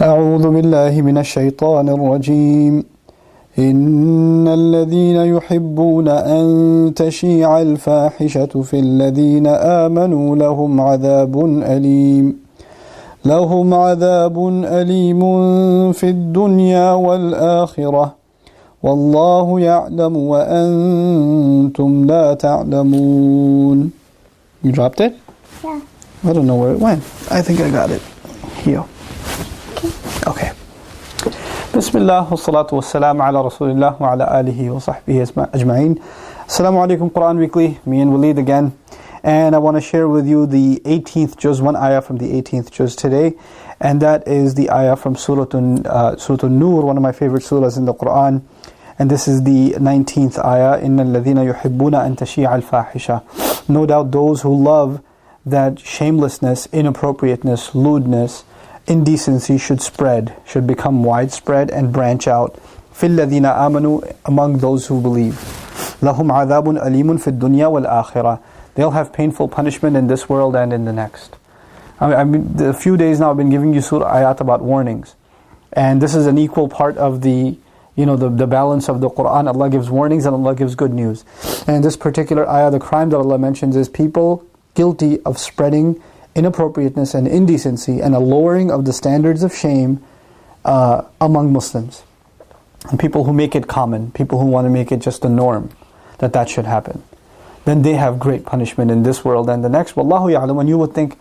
أعوذ بالله من الشيطان الرجيم إن الذين يحبون أن تشيع الفاحشة في الذين آمنوا لهم عذاب أليم في الدنيا والآخرة والله يعلم وأنتم لا تعلمون. You dropped it? Yeah. I don't know where it went. I think I got it. Here. Okay. Bismillah wa salatu wa salam ala Rasulillah wa ala alihi wa sahbihi ajma'in. Assalamu alaikum, Quran Weekly. Me and Waleed again. And I want to share with you the 18th juz, one ayah from the 18th juz today. And that is the ayah from Surah An-Nur, one of my favorite surahs in the Quran. And this is the 19th ayah. إِنَّ الَّذِينَ يُحِبُّونَ أَن تَشِيعَ الْفَاحِشَةِ. No doubt those who love that shamelessness, inappropriateness, lewdness, indecency should spread, should become widespread and branch out. فِي الَّذِينَ آمَنُوا, among those who believe. لَهُمْ عَذَابٌ أَلِيمٌ فِي الدُّنْيَا وَالْآخِرَةِ. They'll have painful punishment in this world and in the next. I mean, a few days now I've been giving you surah ayat about warnings. And this is an equal part of the balance of the Quran. Allah gives warnings and Allah gives good news. And in this particular ayah, the crime that Allah mentions is people guilty of spreading inappropriateness and indecency and a lowering of the standards of shame among Muslims. And people who make it common, people who want to make it just a norm, that should happen. Then they have great punishment in this world and the next. Wallahu ya'lam. And you would think,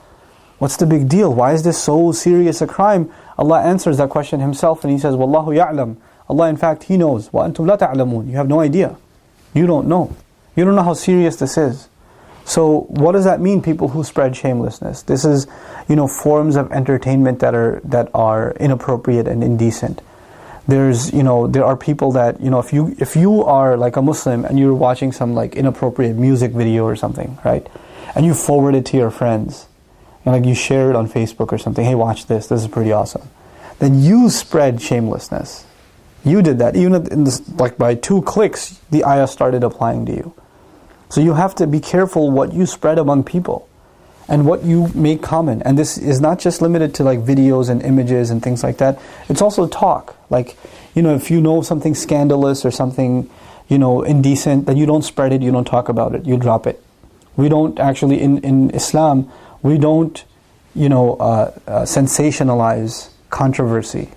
what's the big deal? Why is this so serious a crime? Allah answers that question Himself and He says, Wallahu ya'lam. Allah, in fact, He knows. Wa antum la ta'lamun. You have no idea. You don't know. You don't know how serious this is. So what does that mean, people who spread shamelessness? This is, forms of entertainment that are inappropriate and indecent. There are people that, if you are like a Muslim and you're watching some like inappropriate music video or something, right? And you forward it to your friends, and like you share it on Facebook or something, hey, watch this is pretty awesome. Then you spread shamelessness. You did that. Even in this, like by 2 clicks, the ayah started applying to you. So you have to be careful what you spread among people and what you make common. And this is not just limited to like videos and images and things like that. It's also talk. Like, if you know something scandalous or something, indecent, then you don't spread it, you don't talk about it, you drop it. We don't actually, in Islam, we don't, sensationalize controversy.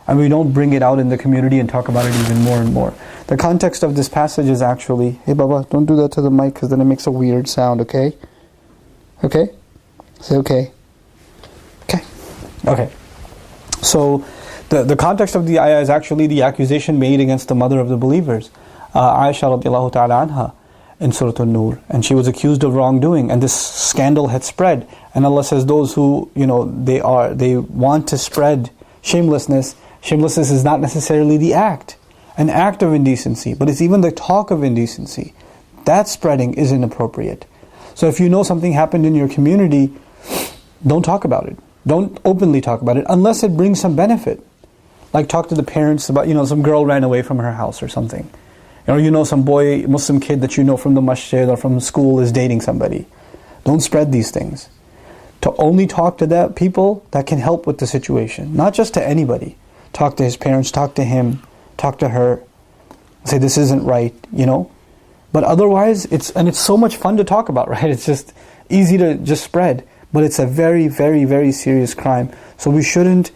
And we don't bring it out in the community and talk about it even more and more. The context of this passage is actually, hey Baba, don't do that to the mic because then it makes a weird sound, okay? Okay? Say okay. Okay. So, the context of the ayah is actually the accusation made against the mother of the believers, Aisha radiallahu ta'ala anha, in Surah An-Nur. And she was accused of wrongdoing, and this scandal had spread. And Allah says those who, they want to spread shamelessness. Shamelessness is not necessarily the act, an act of indecency, but it's even the talk of indecency. That spreading is inappropriate. So if you know something happened in your community, don't talk about it. Don't openly talk about it unless it brings some benefit. Like talk to the parents about, some girl ran away from her house or something. Or some boy, Muslim kid that you know from the masjid or from school is dating somebody. Don't spread these things. To only talk to that people that can help with the situation, not just to anybody. Talk to his parents, talk to him, talk to her. Say this isn't right, But otherwise, it's so much fun to talk about, right? It's just easy to just spread. But it's a very, very, very serious crime. So we shouldn't,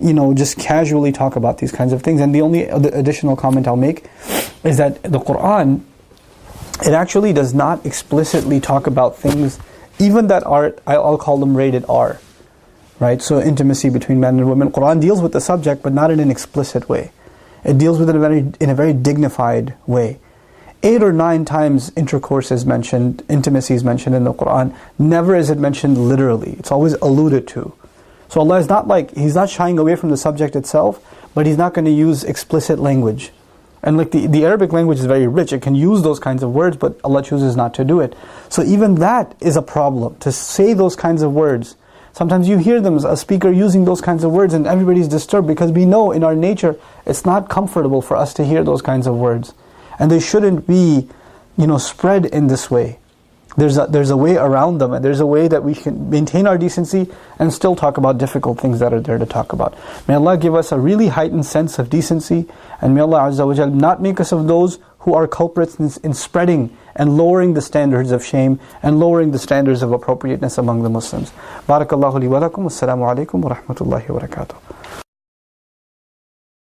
just casually talk about these kinds of things. And the only additional comment I'll make is that the Quran, it actually does not explicitly talk about things, even that are, I'll call them rated R. Right? So intimacy between men and women. Quran deals with the subject, but not in an explicit way. It deals with it in a very dignified way. 8 or 9 times intercourse is mentioned, intimacy is mentioned in the Quran. Never is it mentioned literally. It's always alluded to. So Allah is not He's not shying away from the subject itself, but He's not going to use explicit language. And the Arabic language is very rich. It can use those kinds of words, but Allah chooses not to do it. So even that is a problem. To say those kinds of words, sometimes you hear them, a speaker using those kinds of words, and everybody's disturbed because we know in our nature it's not comfortable for us to hear those kinds of words. And they shouldn't be, spread in this way. There's a way around them, and there's a way that we can maintain our decency and still talk about difficult things that are there to talk about. May Allah give us a really heightened sense of decency, and may Allah Azza wa Jal not make us of those who are culprits in spreading and lowering the standards of shame and lowering the standards of appropriateness among the Muslims. Barakallahu li wa lakum. Assalamu alaikum wa rahmatullahi wa barakatuh.